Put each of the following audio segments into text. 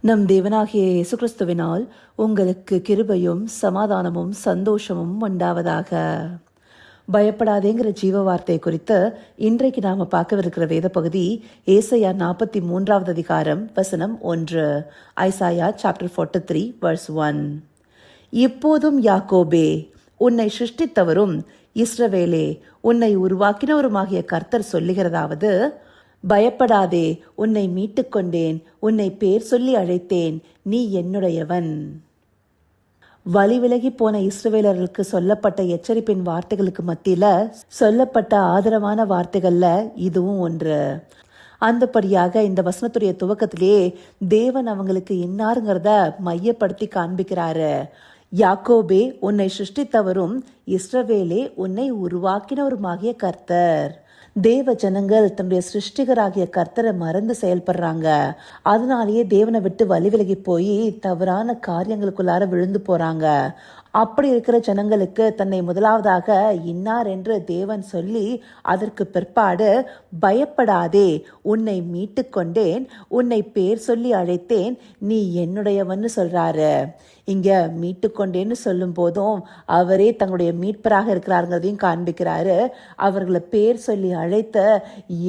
நம் தேவனாகிய இயேசு கிறிஸ்துவினால் உங்களுக்கு கிருபையும் சமாதானமும் சந்தோஷமும் உண்டாவதாக. பயப்படாதேங்கிற ஜீவ வார்த்தை குறித்து இன்றைக்கு நாம பார்க்கவிருக்கிற வேத பகுதி ஏசாயா 43வது அதிகாரம் வசனம் 1. Isaiah chapter 43 verse 1. இப்போதும் யாக்கோபே, உன்னை சிருஷ்டித்தவரும் இஸ்ரவேலே, உன்னை உருவாக்கினவருமாகிய கர்த்தர் சொல்லுகிறதாவது, பயப்படாதே, உன்னை மீட்டுக்கொண்டேன், உன்னை பேர் சொல்லி அழைத்தேன், நீ என்னுடையவன். வழி விலகி போன இஸ்ரவேலர்களுக்கு சொல்லப்பட்ட எச்சரிப்பின் வார்த்தைகளுக்கு மத்தியில சொல்லப்பட்ட ஆதரவான வார்த்தைகள்ல இதுவும் ஒன்று. அந்தபடியாக இந்த வசனத்துடைய துவக்கத்திலேயே தேவன் அவங்களுக்கு இன்னாருங்கிறத மையப்படுத்தி காண்பிக்கிறாரு. யாக்கோபே, உன்னை சிருஷ்டித்தவரும் இஸ்ரவேலே, உன்னை உருவாக்கினவருமாகிய கர்த்தர். தேவ ஜனங்கள் தன்னுடைய சிருஷ்டிகராகிய கர்த்தரை மறந்து செயல்படுறாங்க. அதனாலேயே தேவனை விட்டு வழி விலகி போய் தவறான காரியங்களுக்குள்ளார விழுந்து போறாங்க. அப்படி இருக்கிற ஜனங்களுக்கு தன்னை முதலாவதாக இன்னார் என்று தேவன் சொல்லி அதற்கு பிற்பாடு பயப்படாதே, உன்னை மீட்டு கொண்டேன், உன்னை பேர் சொல்லி அழைத்தேன், நீ என்னுடையவன்னு சொல்றாரு. இங்க மீட்டு கொண்டேன்னு சொல்லும் போதும் அவரே தங்களுடைய மீட்பராக இருக்கிறாருங்கிறதையும் காண்பிக்கிறாரு. அவர்களை பேர் சொல்லி அழைத்த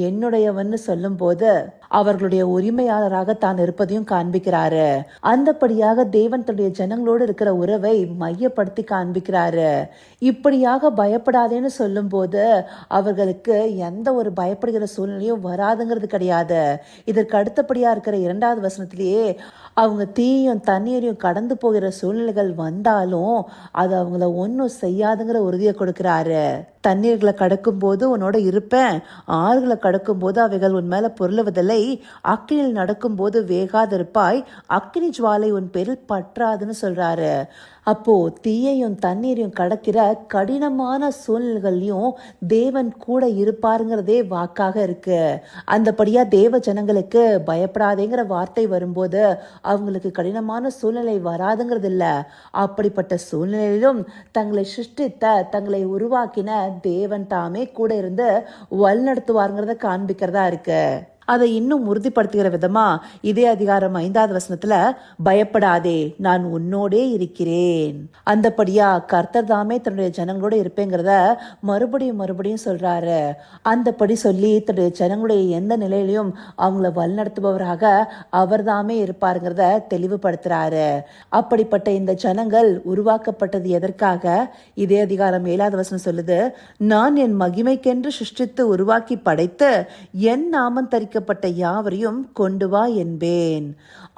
என்னுடையவன்னு சொல்லும் போது அவர்களுடைய உரிமையாளராக தான் இருப்பதையும் காண்பிக்கிறாரு. அந்தபடியாக தேவன் தன்னுடைய ஜனங்களோடு இருக்கிற உறவை மையப்படுத்தி காண்பிக்கிறாரு. இப்படியாக பயப்படாதேன்னு சொல்லும் போது அவர்களுக்கு எந்த ஒரு பயப்படுகிற சூழ்நிலையும் வராதுங்கிறது கிடையாது. இதற்கு அடுத்தபடியா இருக்கிற 2வது வசனத்திலேயே அவங்க தீயும் தண்ணீரையும் கடந்து போகிற சூழ்நிலைகள் வந்தாலும் அது அவங்கள ஒன்றும் செய்யாதுங்கிற உறுதியை கொடுக்கிறாரு. தண்ணீர்களை கடக்கும் போது உன்னோட இருப்பேன், ஆறுகளை கடக்கும் போது அவைகள் உன் மேல பொருளுவதில்லை, அக்கினியில் நடக்கும் போது வேகாதிருப்பாய், அக்கினி ஜுவாலை உன் பேரில் பற்றாதுன்னு சொல்றாரு. அப்போ தீயையும் தண்ணீரையும் கடக்கிற கடினமான சூழ்நிலைகள்லையும் தேவன் கூட இருப்பாருங்கிறதே வாக்காக இருக்கு. அந்தபடியா தேவ ஜனங்களுக்கு பயப்படாதேங்கிற வார்த்தை வரும்போது அவங்களுக்கு கடினமான சூழ்நிலை வராதுங்கிறது இல்ல. அப்படிப்பட்ட சூழ்நிலையிலும் தங்களை சிருஷ்டித்த தங்களை உருவாக்கின தேவன் தாமே கூட இருந்து வழிநடத்துவாருங்கிறத காண்பிக்கிறதா இருக்கு. அதை இன்னும் உறுதிப்படுத்துகிற விதமா இதே அதிகாரம் 5வது வசனத்துல, பயப்படாதே, நான் உன்னோடே இருக்கிறேன். அந்தபடியா கர்த்தர் தாமே தன்னுடைய ஜனங்களோட இருப்பேங்கிறத மறுபடியும் சொல்றாரு. அந்தபடி சொல்லி தன்னுடைய ஜனங்களுடைய எந்த நிலையிலையும் அவங்கள வழிநடத்துபவராக அவர் தாமே இருப்பாருங்கிறத தெளிவுபடுத்துறாரு. அப்படிப்பட்ட இந்த ஜனங்கள் உருவாக்கப்பட்டது எதற்காக? இதே அதிகாரம் 7வது வசனம் சொல்லுது, நான் என் மகிமைக்கென்று சிருஷ்டித்து உருவாக்கி படைத்து என் நாமம் பட்ட யாவரையும் கொண்டு வா என்பேன்.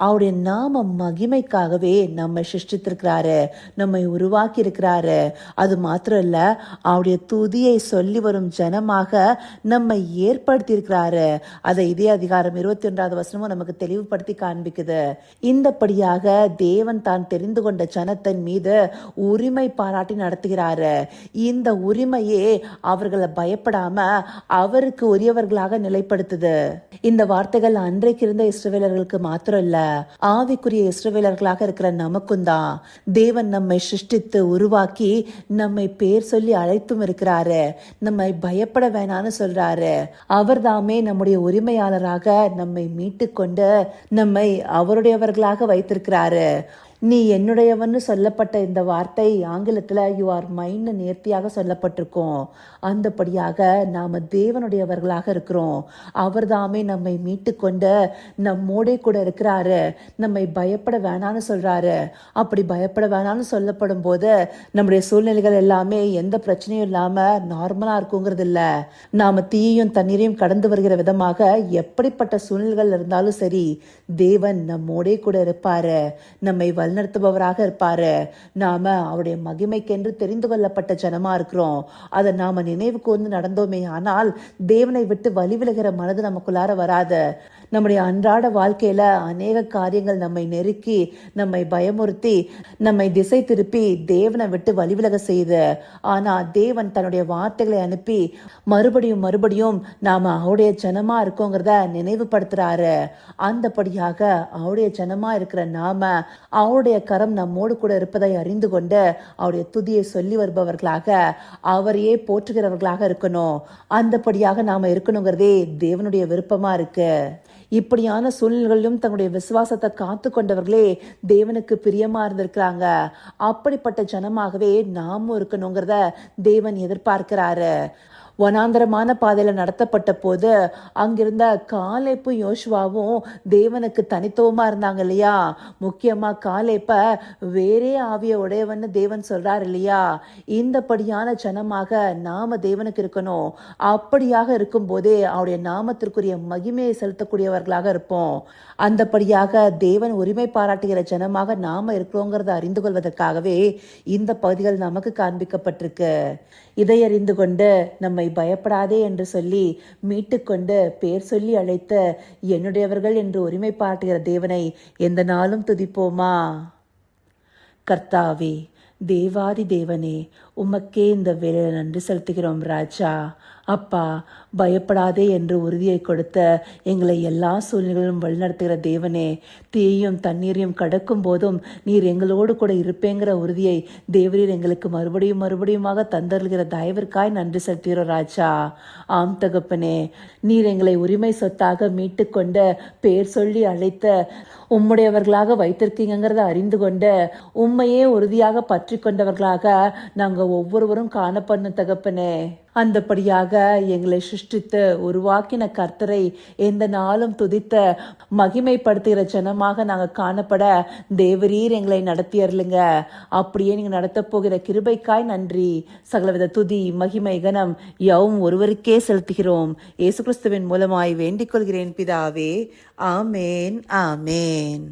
அவருடைய நாம மகிமைக்காகவே நம்மை சிருஷ்டித்திருக்கிறாரு, நம்மை உருவாக்கி இருக்கிறாரு. அது மாத்திரம் இல்ல, அவருடைய துதியை சொல்லி வரும் ஜனமாக நம்மை ஏற்படுத்தி இருக்கிறாரு. அதை இதே அதிகாரம் 21வது வசனமும் நமக்கு தெளிவுபடுத்தி காண்பிக்குது. இந்தபடியாக தேவன் தான் தெரிந்து கொண்ட ஜனத்தின் மீது உரிமை பாராட்டி நடத்துகிறாரு. இந்த உரிமையே அவர்களை பயப்படாம அவருக்கு உரியவர்களாக நிலைப்படுத்துது. இந்த வார்த்தைகள் அன்றைக்கு இருந்த இஸ்ரவேலர்களுக்கு மாத்திரம் இல்ல, ஆவிக்குரிய இஸ்ரவேலர்களாக இருக்கிற நமக்கும் தான். தேவன் நம்மை சிருஷ்டித்து உருவாக்கி நம்மை பேர் சொல்லி அழைத்தும் இருக்கிறாரு. நம்மை பயப்பட வேணான்னு சொல்றாரு. அவர் தாமே நம்முடைய உரிமையாளராக நம்மை மீட்டு கொண்டு நம்மை அவருடையவர்களாக வைத்திருக்கிறாரு. நீ என்னுடையவன்னு சொல்லப்பட்ட இந்த வார்த்தை ஆங்கிலத்துல யூ ஆர் மைன்னு நேர்த்தியாக சொல்லப்பட்டிருக்கோம். அந்தபடியாக நாம தேவனுடையவர்களாக இருக்கிறோம். அவர் தாமே நம்மை மீட்டு கொண்டு நம்மோடே கூட இருக்கிறாரு. நம்மை பயப்பட வேணான்னு சொல்றாரு. அப்படி பயப்பட வேணான்னு சொல்லப்படும் போது நம்முடைய சூழ்நிலைகள் எல்லாமே எந்த பிரச்சனையும் இல்லாம நார்மலா இருக்குங்கிறது இல்ல. நாம தீயையும் தண்ணீரையும் கடந்து வருகிற விதமாக எப்படிப்பட்ட சூழ்நிலைகள் இருந்தாலும் சரி, தேவன் நம்மோடே கூட இருப்பாரு, நம்மை வழிநடத்துபவராக இருப்பாரு. நாம அவருடைய மகிமைக்கென்று தெரிந்து கொள்ளப்பட்ட ஜனமா இருக்கிறோம். அதை நாம நினைவு கூர்ந்து நடந்தோமே ஆனால் தேவனை விட்டு வழி விலகிற மனது நமக்குள்ளார வராது. நம்முடைய அன்றாட வாழ்க்கையில அநேக காரியங்கள் நம்மை நெருக்கி, நம்மை பயமுறுத்தி, நம்மை திசை திருப்பி தேவனை விட்டு வழி விலக செய்து, ஆனா தேவன் தன்னுடைய வார்த்தைகளை அனுப்பி மறுபடியும் நாம அவருடைய ஜனமா இருக்கோங்கிறத நினைவுபடுத்துறாரு. அந்தபடியாக அவருடைய ஜனமா இருக்கிற நாம அவருடைய கரம் நம்மோடு கூட இருப்பதை அறிந்து கொண்டு அவருடைய துதியை சொல்லி வருபவர்களாக, அவரையே போற்றுகிறவர்களாக இருக்கணும். அந்தபடியாக நாம இருக்கணுங்கிறதே தேவனுடைய விருப்பமா இருக்கு. இப்படியான சூழ்நிலைகளிலும் தங்களுடைய விசுவாசத்தை காத்து கொண்டவர்களே தேவனுக்கு பிரியமா இருந்திருக்கிறாங்க. அப்படிப்பட்ட ஜனமாகவே நாமும் இருக்கணுங்கிறத தேவன் எதிர்பார்க்கிறாரு. வனாந்தரமான பாதையில நடத்தப்பட்ட போது அங்கிருந்த காலேப்பும் யோசுவாவும் தேவனுக்கு தனித்துவமா இருந்தாங்க இல்லையா. முக்கியமா காலேப்ப வேறே ஆவிய உடையவன்னு தேவன் சொல்றாரு இல்லையா. இந்தபடியான ஜனமாக நாம தேவனுக்கு இருக்கணும். அப்படியாக இருக்கும் போதே அவருடைய நாமத்திற்குரிய மகிமையை செலுத்தக்கூடியவர்களாக இருப்போம். அந்தபடியாக தேவன் உரிமை பாராட்டுகிற ஜனமாக நாம இருக்கிறோங்கிறத அறிந்து கொள்வதற்காகவே இந்த பகுதிகள் நமக்கு காண்பிக்கப்பட்டிருக்கு. இதை அறிந்து கொண்டு நம்மை பயப்படாதே என்று சொல்லி மீட்டுக்கொண்டு பேர் சொல்லி அழைத்த என்னுடையவர்கள் என்று உரிமை பாராட்டுகிற தேவனை எந்த நாளும் துதிப்போமா. கர்த்தாவே, தேவாதி தேவனே, உமக்கே இந்த வேலையை நன்றி செலுத்துகிறோம் ராஜா. அப்பா, பயப்படாதே என்று உறுதியை கொடுத்த எங்களை எல்லா சூழ்நிலைகளிலும் வழிநடத்துகிற தேவனே, தீயும் தண்ணீரையும் கடக்கும் போதும் நீர் எங்களோடு கூட இருப்பேங்கிற உறுதியை தேவரீர் எங்களுக்கு மறுபடியுமாக தந்தருகிற தயவிற்காய் நன்றி செலுத்துகிறோம் ராஜா. ஆம் தகப்பனே, நீர் எங்களை உரிமை சொத்தாக மீட்டு கொண்டு பேர் சொல்லி அழைத்த உம்முடையவர்களாக வைத்திருக்கீங்கிறத அறிந்து கொண்டு உம்மையே உறுதியாக பற்றி கொண்டவர்களாக நாங்கள் ஒவ்வொருவரும் காணப்படணும் தகப்பனே. அந்தபடியாக எங்களை சிருஷ்டித்து உருவாக்கின கர்த்தரை எந்த நாளும் துதித்த மகிமைப்படுத்துகிற ஜனமாக நாங்கள் காணப்பட தேவரீர் எங்களை நடத்தியறலுங்க. அப்படியே நீங்கள் நடத்த போகிற கிருபைக்காய் நன்றி. சகலவித துதி மகிமை கனம் யாவும் ஒருவருக்கே செலுத்துகிறோம். இயேசு கிறிஸ்துவின் மூலமாய் வேண்டிக் கொள்கிறேன் பிதாவே. ஆமேன், ஆமேன்.